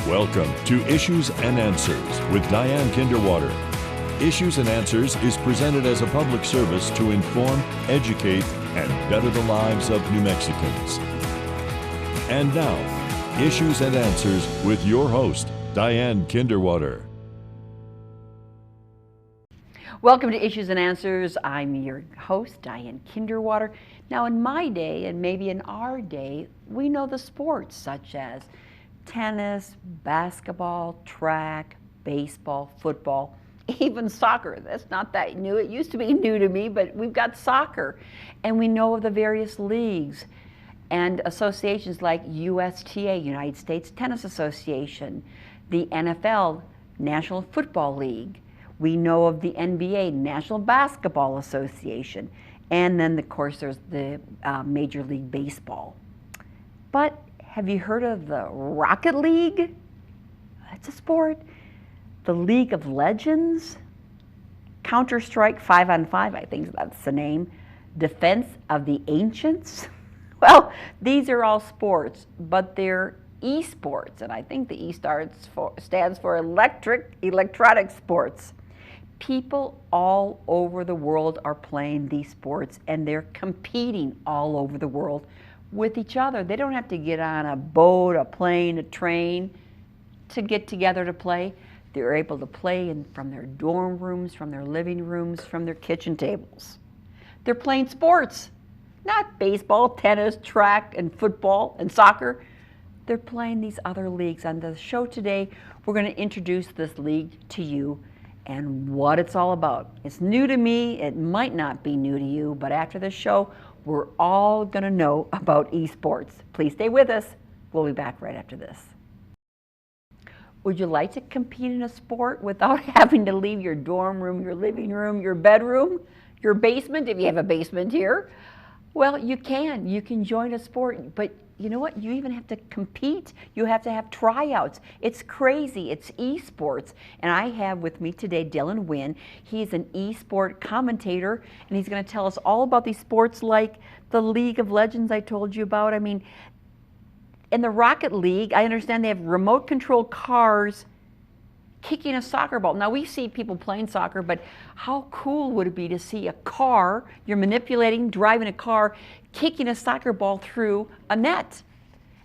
Welcome to Issues and Answers with Diane Kinderwater. Issues and Answers is presented as a public service to inform, educate, and better the lives of New Mexicans. And now, Issues and Answers with your host, Diane Kinderwater. Welcome to Issues and Answers. I'm your host, Diane Kinderwater. Now, in my day, and maybe in our day, we know the sports such as tennis, basketball, track, baseball, football, even soccer. That's not that new. It used to be new to me, but we've got soccer. And we know of the various leagues and associations like USTA, United States Tennis Association, the NFL, National Football League. We know of the NBA, National Basketball Association, and then, of course, there's the Major League Baseball. But have you heard of the Rocket League? That's a sport. The League of Legends, Counter-Strike 5-on-5, I think that's the name, Defense of the Ancients. Well, these are all sports, but they're esports, and I think the E stands for electronic sports. People all over the world are playing these sports, and they're competing all over the world with each other. They don't have to get on a boat, a plane, a train to get together to play. They're able to play from their dorm rooms, from their living rooms, from their kitchen tables. They're playing sports, not baseball, tennis, track, and football, and soccer. They're playing these other leagues. On the show today, we're going to introduce this league to you and what it's all about. It's new to me. It might not be new to you, but after this show, we're all going to know about esports. Please stay with us. We'll be back right after this. Would you like to compete in a sport without having to leave your dorm room, your living room, your bedroom, your basement, if you have a basement here? Well, you can. You can join a sport, but you know what? You even have to compete. You have to have tryouts. It's crazy. It's esports. And I have with me today Dylan Wynn. He's an esport commentator, and he's going to tell us all about these sports like the League of Legends I told you about. I mean, in the Rocket League, I understand they have remote-controlled cars kicking a soccer ball. Now, we see people playing soccer, but how cool would it be to see a car, you're manipulating, driving a car, kicking a soccer ball through a net?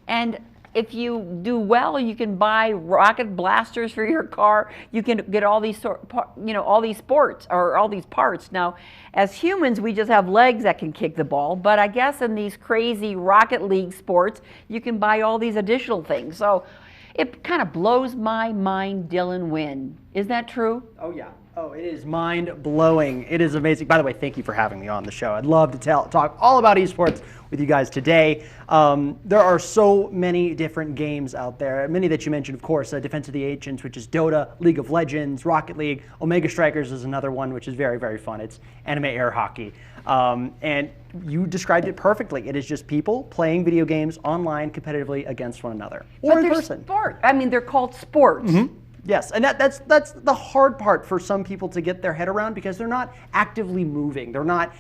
And if you do well, you can buy rocket blasters for your car. You can get all these all these sports or all these parts. Now, as humans, we just have legs that can kick the ball, but I guess in these crazy Rocket League sports, you can buy all these additional things. So it kind of blows my mind, Dylan Wynn. Is that true? Oh, yeah. Oh, it is mind-blowing. It is amazing. By the way, thank you for having me on the show. I'd love to talk all about esports with you guys today. There are so many different games out there. Many that you mentioned, of course, Defense of the Ancients, which is Dota, League of Legends, Rocket League. Omega Strikers is another one, which is very, very fun. It's anime air hockey. And you described it perfectly. It is just people playing video games online competitively against one another. Or in person. Sport. I mean, they're called sports. Mm-hmm. Yes, and that's the hard part for some people to get their head around because they're not actively moving. They're not,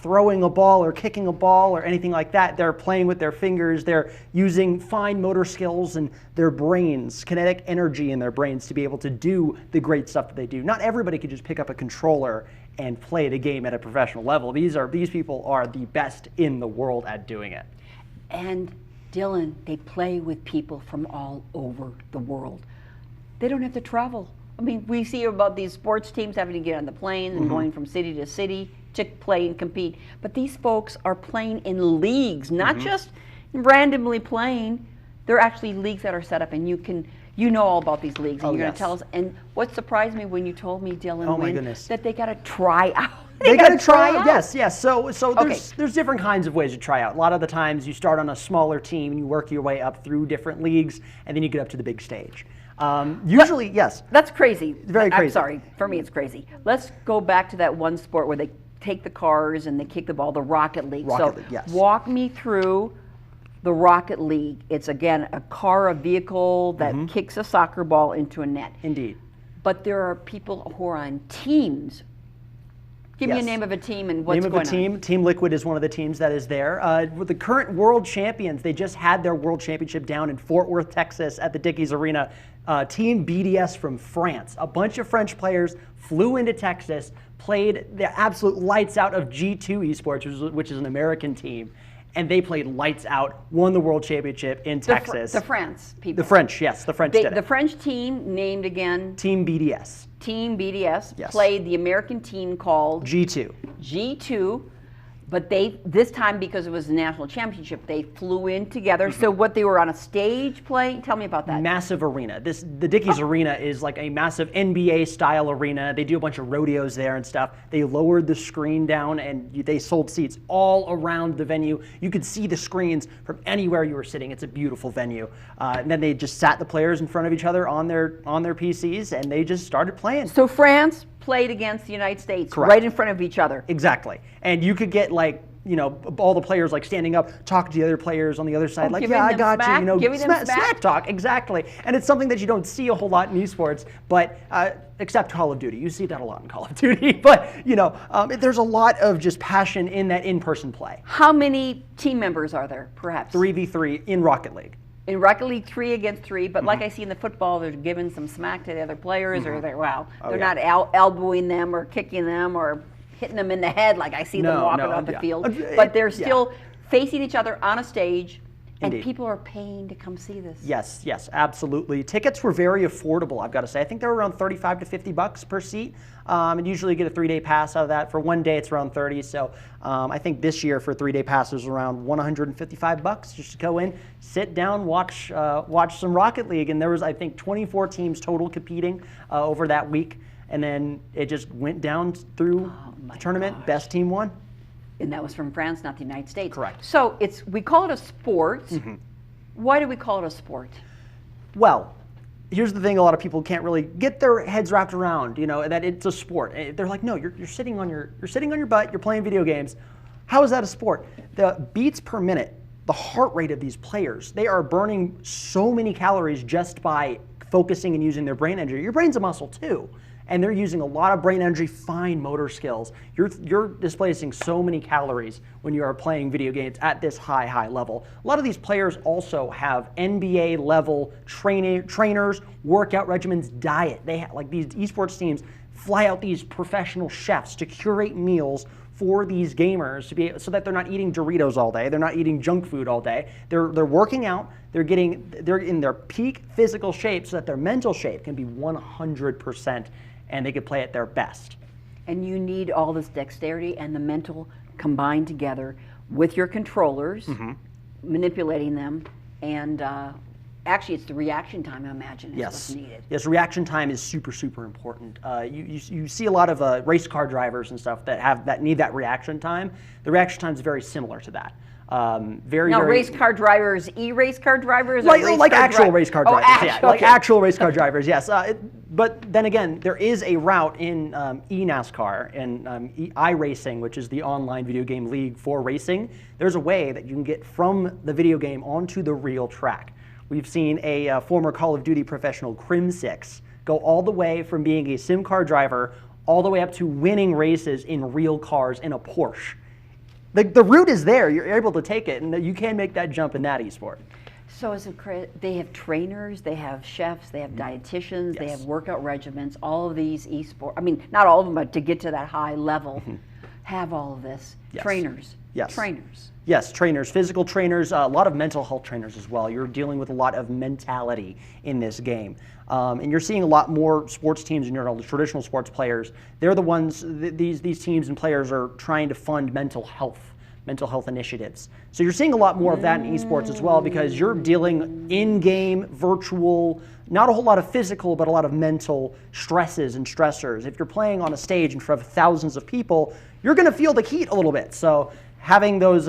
throwing a ball or kicking a ball or anything like that. They're playing with their fingers. They're using fine motor skills and their brains, kinetic energy in their brains to be able to do the great stuff that they do. Not everybody can just pick up a controller and play the game at a professional level. These people are the best in the world at doing it. And Dylan, they play with people from all over the world. They don't have to travel. I mean, we see about these sports teams having to get on the planes and going from city to city to play and compete. But these folks are playing in leagues, not just randomly playing. They're actually leagues that are set up, and you know all about these leagues, and you're going to tell us. And what surprised me when you told me, Dylan, that they got to try out. They got to try out. Yes. So there's different kinds of ways to try out. A lot of the times you start on a smaller team and you work your way up through different leagues, and then you get up to the big stage. Usually, yes. That's crazy. Very crazy. I'm sorry. For me, it's crazy. Let's go back to that one sport where they take the cars and they kick the ball, the Rocket League. League, yes. Walk me through the Rocket League. It's, again, a vehicle that kicks a soccer ball into a net. Indeed. But there are people who are on teams Give me a name of a team and what's going on. Name of a team. Team Liquid is one of the teams that is there. With the current world champions, they just had their world championship down in Fort Worth, Texas at the Dickies Arena. Team BDS from France. A bunch of French players flew into Texas, played the absolute lights out of G2 Esports, which is an American team. And they played lights out, won the world championship in Texas. The France people. The French, yes, the French did it. The French team, named again? Team BDS. Team BDS, yes. Played the American team called? G2. G2, but this time, because it was a national championship, they flew in together. So what, they were on a stage playing? Tell me about that. Massive arena. The Dickies Arena is like a massive NBA-style arena. They do a bunch of rodeos there and stuff. They lowered the screen down and they sold seats all around the venue. You could see the screens from anywhere you were sitting. It's a beautiful venue. And then they just sat the players in front of each other on their PCs, and they just started playing. So France played against the United States. Correct. Right in front of each other. Exactly. And you could get all the players standing up, talking to the other players on the other side, yeah, I got smack, you, smack talk, exactly. And it's something that you don't see a whole lot in esports, but except Call of Duty. You see that a lot in Call of Duty, but there's a lot of just passion in that in-person play. How many team members are there, perhaps? 3v3 in Rocket League. In Rocket League, 3 against 3, but like I see in the football, they're giving some smack to the other players, or they're not elbowing them or kicking them or hitting them in the head like I see them walking off the field. But they're still facing each other on a stage, and people are paying to come see this. Yes, yes, absolutely. Tickets were very affordable, I've got to say. I think they were around $35 to $50 per seat. And usually you get a 3-day pass out of that. For one day, it's around 30. So I think this year for a 3-day pass was around $155 just to go in, sit down, watch some Rocket League. And there was, I think, 24 teams total competing over that week. And then it just went down through the tournament. Gosh. Best team won. And that was from France, not the United States. Correct. So we call it a sport. Why do we call it a sport? Well, here's the thing: a lot of people can't really get their heads wrapped around, that it's a sport. They're like, no, you're sitting on your butt, you're playing video games. How is that a sport? The beats per minute, the heart rate of these players, they are burning so many calories just by focusing and using their brain energy. Your brain's a muscle too. And they're using a lot of brain energy, fine motor skills. You're displacing so many calories when you are playing video games at this high level. A lot of these players also have NBA level trainers, workout regimens, diet. They have, like these esports teams fly out these professional chefs to curate meals for these gamers so that they're not eating Doritos all day, they're not eating junk food all day. They're working out, they're in their peak physical shape so that their mental shape can be 100%. And they could play at their best. And you need all this dexterity and the mental combined together with your controllers, manipulating them, and actually it's the reaction time, I imagine, is what's needed. Yes, reaction time is super important. You see a lot of race car drivers and stuff that need that reaction time. The reaction time is very similar to that. Race car drivers, race car drivers, like actual race car drivers, like actual race car drivers, yes. But then again, there is a route in eNASCAR and iRacing, which is the online video game league for racing. There's a way that you can get from the video game onto the real track. We've seen a former Call of Duty professional, Crim6, go all the way from being a sim car driver all the way up to winning races in real cars in a Porsche. The route is there. You're able to take it, and you can make that jump in that esport. So they have trainers, they have chefs, they have dietitians, they have workout regimens. All of these esports, I mean, not all of them, but to get to that high level, have all of this. Trainers. Yes. Trainers. Yes, trainers, physical trainers, a lot of mental health trainers as well. You're dealing with a lot of mentality in this game. And you're seeing a lot more sports teams and your traditional sports players. They're the ones, these teams and players are trying to fund mental health initiatives. So you're seeing a lot more of that in esports as well, because you're dealing in-game, virtual, not a whole lot of physical, but a lot of mental stresses and stressors. If you're playing on a stage in front of thousands of people, you're going to feel the heat a little bit. So having those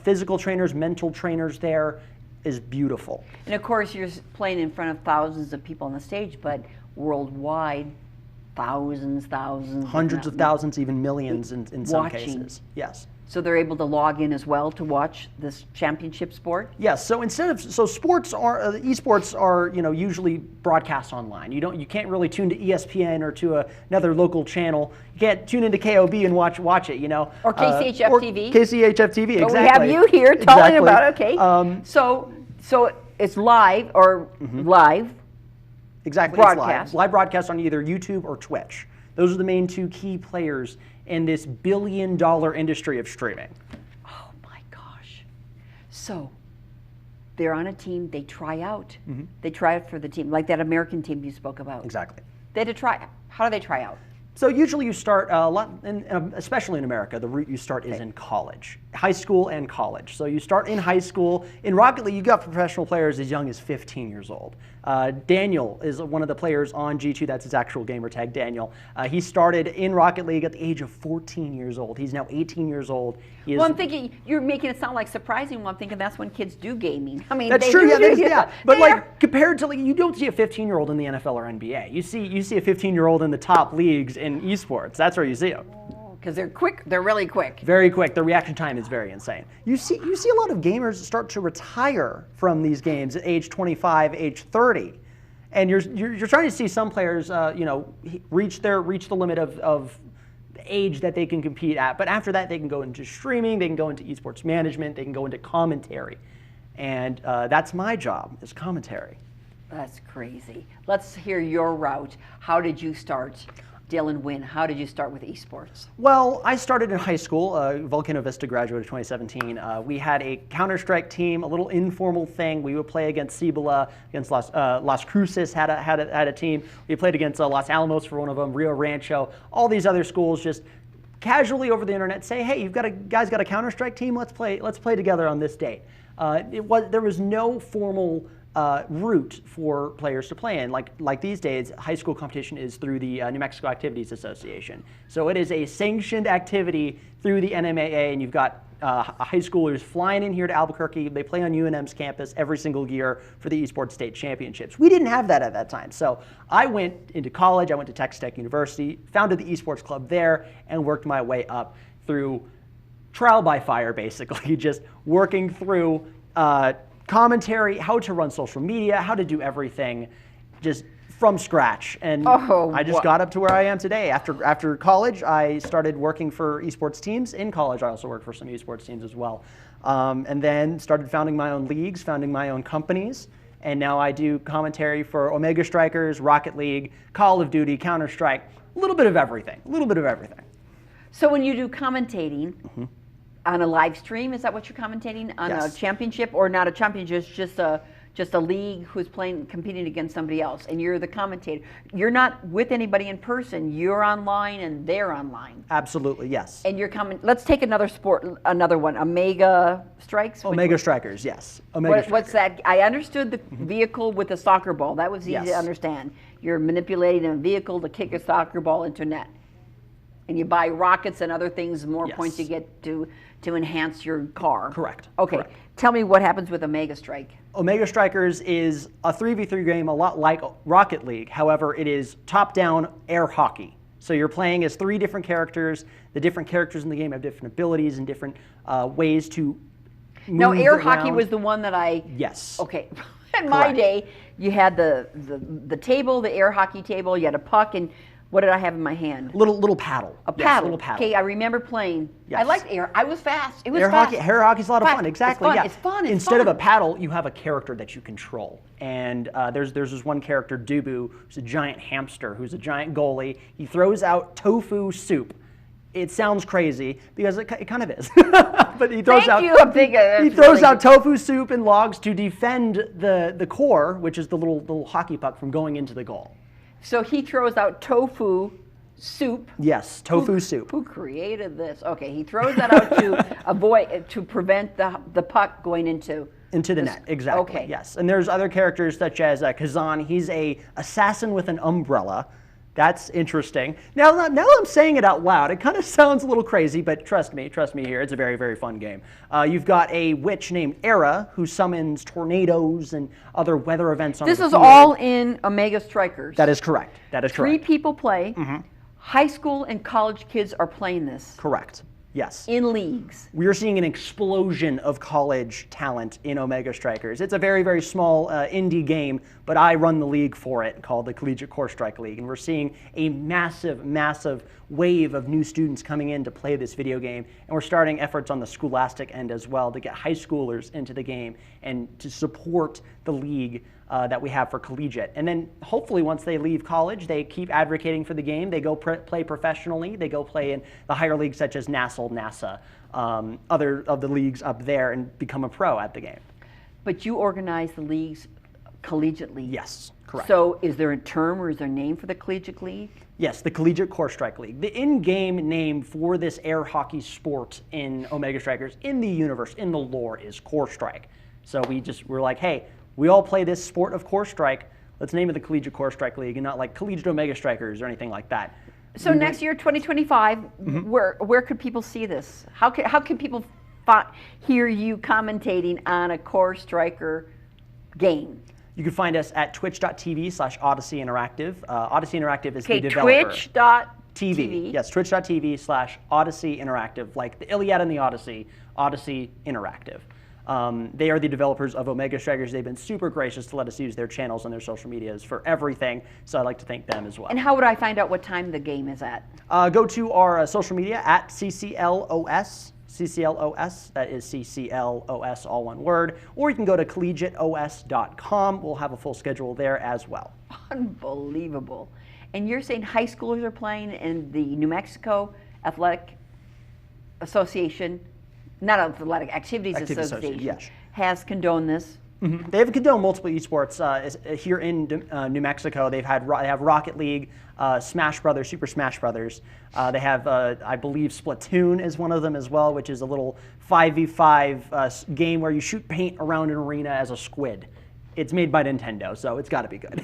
physical trainers, mental trainers there is beautiful. And of course, you're playing in front of thousands of people on the stage, but worldwide, thousands, hundreds of thousands, even millions in some cases. Yes. So they're able to log in as well to watch this championship sport? Yes. So sports are esports are usually broadcast online. You can't really tune to ESPN or to another local channel. You can't tune into KOB and watch it. Or KCHF TV. KCHF TV. But exactly. we have you here telling Exactly. about it. Okay. So it's live or live. Exactly. Broadcast. It's live broadcast on either YouTube or Twitch. Those are the main two key players in this billion-dollar industry of streaming. Oh my gosh. So they're on a team, they try out. They try out for the team, like that American team you spoke about. Exactly. They had to try. How do they try out? So usually you start a lot, especially in America, the route you start is in college, high school and college. So you start in high school. In Rocket League, you've got professional players as young as 15 years old. Daniel is one of the players on G2. That's his actual gamer tag, Daniel. He started in Rocket League at the age of 14 years old. He's now 18 years old. Well, I'm thinking, you're making it sound like surprising. Well, I'm thinking that's when kids do gaming. I mean, that's they true. do, Yeah. But like compared to, you don't see a 15-year-old in the NFL or NBA. You see a 15-year-old in the top leagues in esports. That's where you see them. Because they're quick. They're really quick. Very quick. The reaction time is very insane. You see a lot of gamers start to retire from these games at age 25, age 30. And you're trying to see some players, reach the limit of age that they can compete at. But after that, they can go into streaming, they can go into esports management, they can go into commentary, and that's my job, is commentary. That's crazy. Let's hear your route. How did you start? Dylan Wynn, how did you start with esports? Well, I started in high school. Volcano Vista graduated in 2017. We had a Counter-Strike team, a little informal thing. We would play against Cibola, against Las Cruces had a team. We played against Los Alamos for one of them, Rio Rancho. All these other schools just casually over the internet say, hey, guys got a Counter-Strike team? Let's play together on this date. There was no formal route for players to play in. Like these days, high school competition is through the New Mexico Activities Association. So it is a sanctioned activity through the NMAA, and you've got high schoolers flying in here to Albuquerque. They play on UNM's campus every single year for the Esports State Championships. We didn't have that at that time. So I went into college. I went to Texas Tech University, founded the Esports Club there, and worked my way up through trial by fire, basically, just working through commentary, how to run social media, how to do everything just from scratch. And I just got up to where I am today. After college, I started working for esports teams. In college, I also worked for some esports teams as well. And then started founding my own leagues, founding my own companies. And now I do commentary for Omega Strikers, Rocket League, Call of Duty, Counter-Strike, a little bit of everything, So when you do commentating, on a live stream, is that what you're commentating on? Yes. A championship, or not a championship, just a league who's competing against somebody else, and you're the commentator. You're not with anybody in person. You're online and they're online. Absolutely, yes. And you're coming. Let's take another one. Omega Strikes. Omega Strikers, yes. Omega Strikers. What's that? I understood the vehicle with the soccer ball. That was easy to understand. You're manipulating a vehicle to kick a soccer ball into net. And you buy rockets and other things, more points you get to enhance your car. Correct. Okay. Correct. Tell me what happens with Omega Strike. Omega Strikers is a 3v3 game, a lot like Rocket League. However, it is top-down air hockey. So you're playing as 3 different characters. The different characters in the game have different abilities and different ways to move Now, air around. hockey was the one that I... Yes. Okay. In my day, you had the table, the air hockey table. You had a puck, and what did I have in my hand? Little paddle. A paddle. Yes, little paddle. Okay, I remember playing. Yes. I liked air. I was fast. It was air fast. Air hockey's a lot of fun. Fast. Exactly. It's fun. Yeah. It's fun. It's Instead fun. of a paddle, you have a character that you control. And there's this one character, Dubu, who's a giant hamster, who's a giant goalie. He throws out tofu soup. It sounds crazy because it kind of is, but he throws out tofu soup and logs to defend the core, which is the little hockey puck, from going into the goal. So he throws out tofu soup. Yes, tofu soup. Who created this? Okay, he throws that out to prevent the puck going into the net. Exactly. Okay. Yes, and there's other characters such as Kazan. He's a assassin with an umbrella. That's interesting. Now I'm saying it out loud, it kind of sounds a little crazy, but trust me here, it's a very, very fun game. You've got a witch named Era who summons tornadoes and other weather events on the field. This is all in Omega Strikers. That is correct. 3 people play. High school and college kids are playing this. Correct. Yes. In leagues. We're seeing an explosion of college talent in Omega Strikers. It's a very, very small indie game, but I run the league for it called the Collegiate Course Strike League. And we're seeing a massive, massive wave of new students coming in to play this video game. And we're starting efforts on the scholastic end as well to get high schoolers into the game and to support the league that we have for collegiate. And then hopefully once they leave college, they keep advocating for the game. They go play professionally. They go play in the higher leagues such as NASA, other of the leagues up there, and become a pro at the game. But you organize the leagues collegiately. Yes, correct. So is there a term or is there a name for the collegiate league? Yes, the Collegiate Course Strike League. The in-game name for this air hockey sport in Omega Strikers, in the universe, in the lore, is Course Strike. So we're like, hey, we all play this sport of Course Strike. Let's name it the Collegiate Course Strike League and not like Collegiate Omega Strikers or anything like that. So next year, 2025, where could people see this? How can people hear you commentating on a Course Striker game? You can find us at twitch.tv/Odyssey Interactive. Odyssey Interactive is the developer. Twitch.tv. Yes, twitch.tv/Odyssey Interactive, like the Iliad and the Odyssey, Odyssey Interactive. They are the developers of Omega Strikers. They've been super gracious to let us use their channels and their social medias for everything, so I'd like to thank them as well. And how would I find out what time the game is at? Go to our social media at CCLOS. CCLOS, that is CCLOS, all one word, or you can go to collegiateos.com. We'll have a full schedule there as well. Unbelievable. And you're saying high schoolers are playing in the New Mexico Athletic Association, not Athletic Activities Association, yes. has condoned this. They have condoned multiple esports here in New Mexico. They have Rocket League, Smash Brothers, Super Smash Brothers. They have, I believe, Splatoon is one of them as well, which is a little 5v5 game where you shoot paint around an arena as a squid. It's made by Nintendo, so it's got to be good.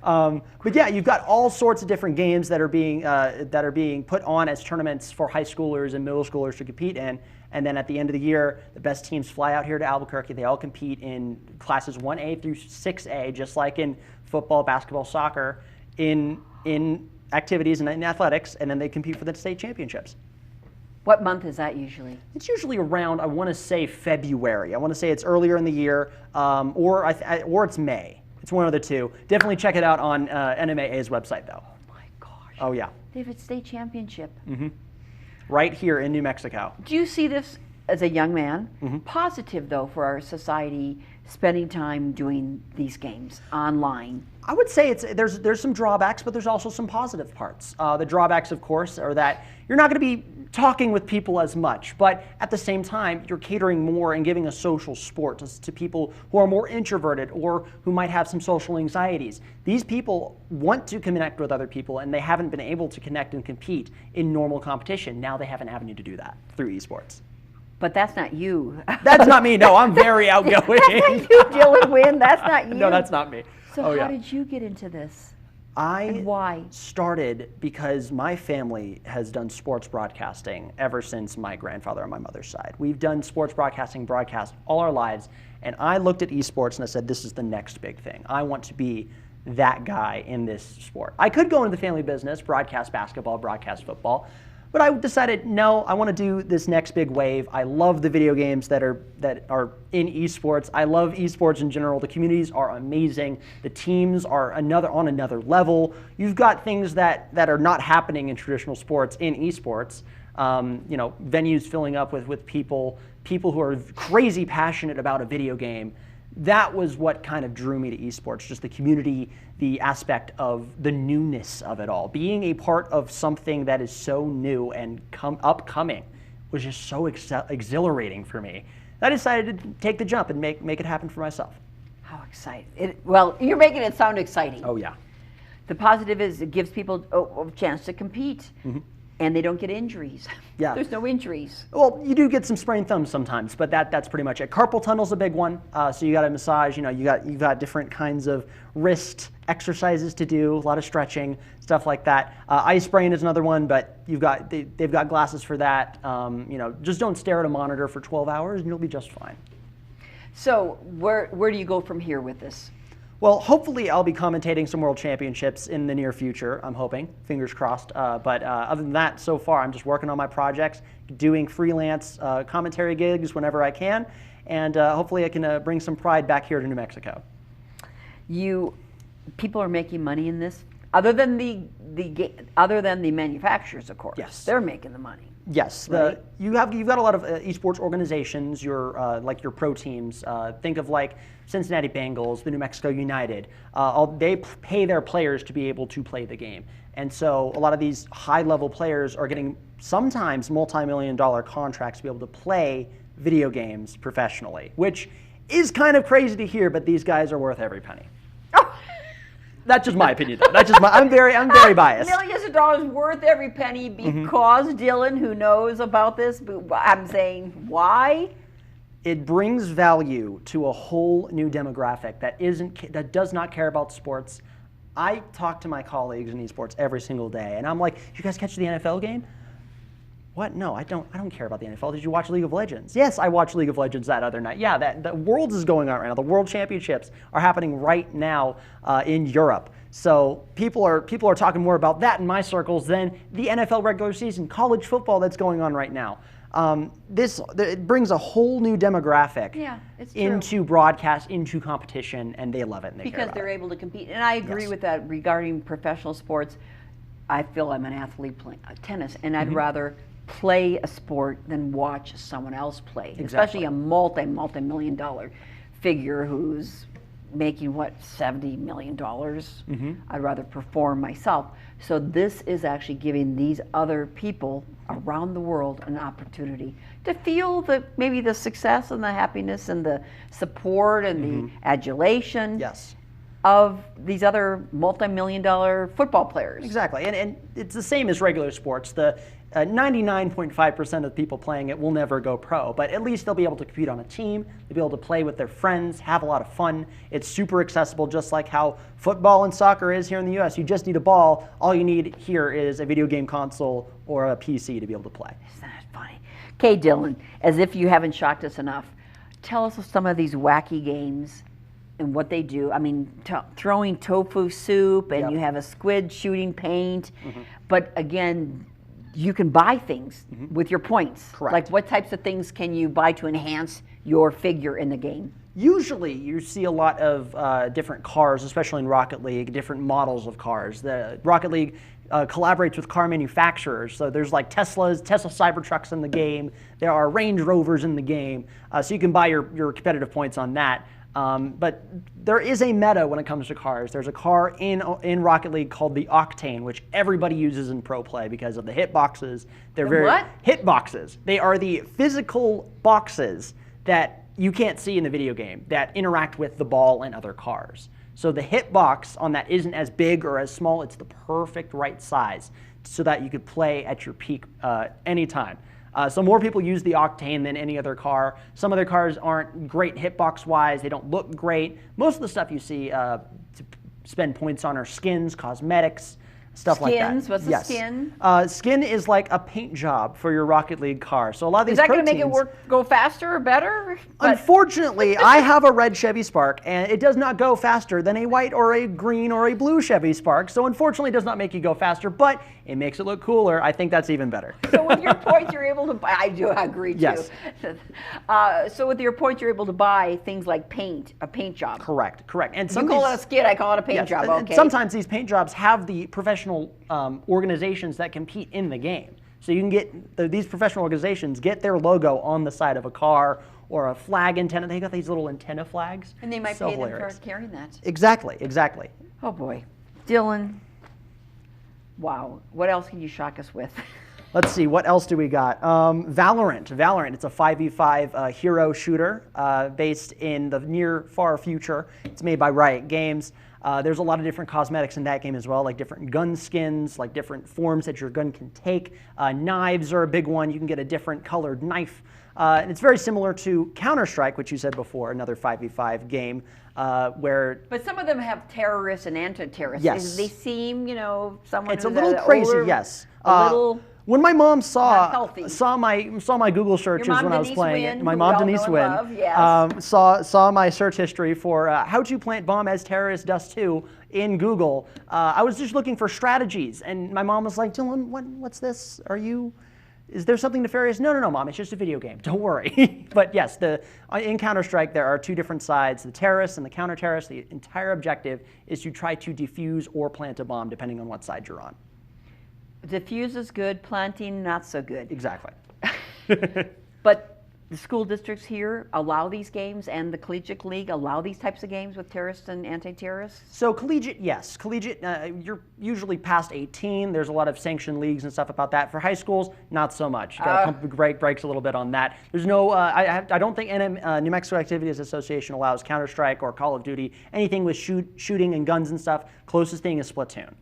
But yeah, you've got all sorts of different games that are being put on as tournaments for high schoolers and middle schoolers to compete in. And then at the end of the year, the best teams fly out here to Albuquerque. They all compete in classes 1A through 6A, just like in football, basketball, soccer, in activities and in athletics, and then they compete for the state championships. What month is that usually? It's usually around, I want to say February. I want to say it's earlier in the year, or it's May. It's one of the two. Definitely check it out on NMAA's website, though. Oh my gosh. Oh yeah. David, state championship. Right here in New Mexico. Do you see this as a young man? Positive, though, for our society spending time doing these games online? I would say there's some drawbacks, but there's also some positive parts. The drawbacks, of course, are that you're not going to be talking with people as much, but at the same time, you're catering more and giving a social sport to people who are more introverted or who might have some social anxieties. These people want to connect with other people, and they haven't been able to connect and compete in normal competition. Now they have an avenue to do that through esports. But that's not you. That's not me. No, I'm very outgoing. That's not you, Dylan Wynn. That's not you. No, that's not me. So how did you get into this? And why? Started because my family has done sports broadcasting ever since my grandfather on my mother's side. We've done sports broadcast all our lives, and I looked at esports and I said, this is the next big thing. I want to be that guy in this sport. I could go into the family business, broadcast basketball, broadcast football, but I decided, no, I want to do this next big wave. I love the video games that are in esports. I love esports in general. The communities are amazing. The teams are on another level. You've got things that are not happening in traditional sports in esports. Venues filling up with people who are crazy passionate about a video game. That was what kind of drew me to esports, just the community, the aspect of the newness of it all. Being a part of something that is so new and upcoming was just so exhilarating for me. I decided to take the jump and make it happen for myself. How exciting. Well, you're making it sound exciting. Oh, yeah. The positive is it gives people a chance to compete. And they don't get injuries. Yeah. There's no injuries. Well, you do get some sprained thumbs sometimes, but that's pretty much it. Carpal tunnel's a big one. So you got to massage. You've got different kinds of wrist exercises to do. A lot of stretching, stuff like that. Eye sprain is another one, but they've got glasses for that. Just don't stare at a monitor for 12 hours, and you'll be just fine. So where do you go from here with this? Well, hopefully I'll be commentating some World Championships in the near future, I'm hoping, fingers crossed. But other than that, so far, I'm just working on my projects, doing freelance commentary gigs whenever I can, and hopefully I can bring some pride back here to New Mexico. People are making money in this, other than the manufacturers, of course. Yes. They're making the money. Yes, right? you've got a lot of esports organizations. Like your pro teams. Think of like Cincinnati Bengals, the New Mexico United. They pay their players to be able to play the game, and so a lot of these high-level players are getting sometimes multi-million-dollar contracts to be able to play video games professionally, which is kind of crazy to hear. But these guys are worth every penny. That's just my opinion, though. I'm very biased. Millions of dollars worth every penny because Dylan, who knows about this, but I'm saying why? It brings value to a whole new demographic that does not care about sports. I talk to my colleagues in esports every single day, and I'm like, "You guys catch the NFL game?" What? No, I don't care about the NFL. Did you watch League of Legends? Yes, I watched League of Legends that other night. Yeah, the Worlds is going on right now. The World Championships are happening right now in Europe. So people are talking more about that in my circles than the NFL regular season, college football that's going on right now. It brings a whole new demographic into broadcast, into competition, and they love it. And because they're able to compete. And I agree with that regarding professional sports. I feel I'm an athlete playing tennis, and I'd rather play a sport than watch someone else play, especially a multi-million dollar figure who's making $70 million. I'd rather perform myself. So this is actually giving these other people around the world an opportunity to feel maybe the success and the happiness and the support and the adulation of these other multi-million-dollar football players. Exactly, and it's the same as regular sports. The 99.5% of people playing it will never go pro, but at least they'll be able to compete on a team, they'll be able to play with their friends, have a lot of fun. It's super accessible, just like how football and soccer is here in the US. You just need a ball. All you need here is a video game console or a PC to be able to play. Isn't that funny? Okay, Dylan, as if you haven't shocked us enough, tell us some of these wacky games and what they do. I mean, throwing tofu soup, and you have a squid shooting paint, but again, you can buy things with your points. Correct. Like what types of things can you buy to enhance your figure in the game? Usually you see a lot of different cars, especially in Rocket League, different models of cars. The Rocket League collaborates with car manufacturers. So there's like Tesla Cybertrucks in the game. There are Range Rovers in the game. So you can buy your competitive points on that. But there is a meta when it comes to cars. There's a car in Rocket League called the Octane, which everybody uses in pro play because of the hitboxes. They're what? Hitboxes. They are the physical boxes that you can't see in the video game that interact with the ball and other cars. So the hitbox on that isn't as big or as small. It's the perfect right size so that you could play at your peak anytime. So more people use the Octane than any other car. Some other cars aren't great hitbox-wise. They don't look great. Most of the stuff you see to spend points on are skins, cosmetics, stuff like that. Skins? What's a skin? Skin is like a paint job for your Rocket League car. So a lot of these Is that going to proteins, make it go faster or better? Unfortunately, I have a red Chevy Spark, and it does not go faster than a white or a green or a blue Chevy Spark. So unfortunately, it does not make you go faster, but it makes it look cooler. I think that's even better. So with your points, you're able to buy. I do agree too. Yes. So with your points, you're able to buy things like paint, a paint job. Correct. And You call it a skin, I call it a paint job. and Okay. sometimes these paint jobs have the professional organizations that compete in the game. So you can get these professional organizations get their logo on the side of a car or a flag antenna. They got these little antenna flags. And they might So pay them hilarious. for carrying that. Exactly. Oh boy, Dylan. Wow. What else can you shock us with? Let's see, what else do we got? Valorant, it's a 5v5 hero shooter based in the near far future. It's made by Riot Games. There's a lot of different cosmetics in that game as well, like different gun skins, like different forms that your gun can take. Knives are a big one. You can get a different colored knife. And it's very similar to Counter-Strike, which you said before, another 5v5 game where... But some of them have terrorists and anti-terrorists. Yes. They seem, someone It's a who's little crazy, older, yes. A little... When my mom Not saw healthy. saw my Google searches mom, when I was Denise playing Wynn, it, my who mom we all Denise know Wynn and love, yes. saw my search history for how to plant bomb as terrorist dust 2 in Google. I was just looking for strategies, and my mom was like, "Dylan, what's this? Is there something nefarious?" No, Mom, it's just a video game. Don't worry. But yes, in Counter-Strike, there are two different sides, the terrorists and the counter-terrorists. The entire objective is to try to defuse or plant a bomb, depending on what side you're on. Diffuse is good, planting not so good. Exactly. But the school districts here allow these games, and the collegiate league allow these types of games with terrorists and anti-terrorists? So collegiate, yes. Collegiate, you're usually past 18. There's a lot of sanctioned leagues and stuff about that. For high schools, not so much. Got to pump the brakes a little bit on that. There's no, I don't think New Mexico Activities Association allows Counter-Strike or Call of Duty, anything with shooting and guns and stuff. Closest thing is Splatoon.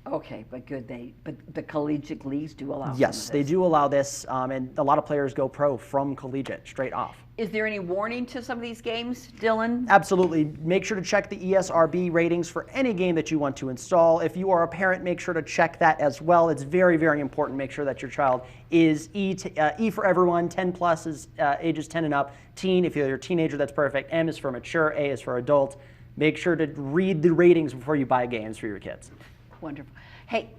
Okay, but good. But the collegiate leagues do allow. Yes, they do allow this, and a lot of players go pro from collegiate straight off. Is there any warning to some of these games, Dylan? Absolutely. Make sure to check the ESRB ratings for any game that you want to install. If you are a parent, make sure to check that as well. It's very, very important. Make sure that your child is E for everyone. 10 plus is ages 10 and up. Teen, if you're a teenager, that's perfect. M is for mature. A is for adult. Make sure to read the ratings before you buy games for your kids. Wonderful. Hey,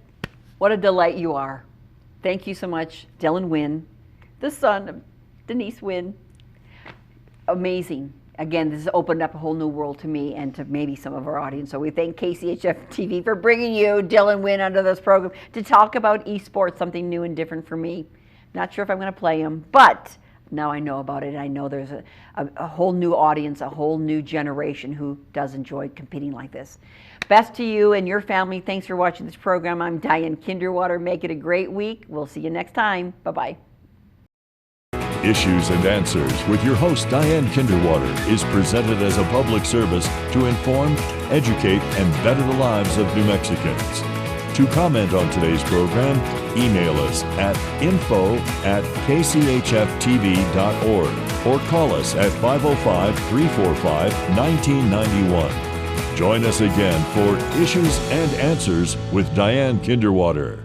what a delight you are. Thank you so much, Dylan Wynn, the son of Denise Wynn. Amazing. Again, this has opened up a whole new world to me and to maybe some of our audience. So we thank KCHF TV for bringing you, Dylan Wynn, under this program to talk about esports, something new and different for me. Not sure if I'm going to play them, but now I know about it. I know there's a whole new audience, a whole new generation who does enjoy competing like this. Best to you and your family. Thanks for watching this program. I'm Diane Kinderwater. Make it a great week. We'll see you next time. Bye-bye. Issues and Answers with your host Diane Kinderwater is presented as a public service to inform, educate, and better the lives of New Mexicans. To comment on today's program, email us at info@kchftv.org or call us at 505-345-1991. Join us again for Issues and Answers with Diane Kinderwater.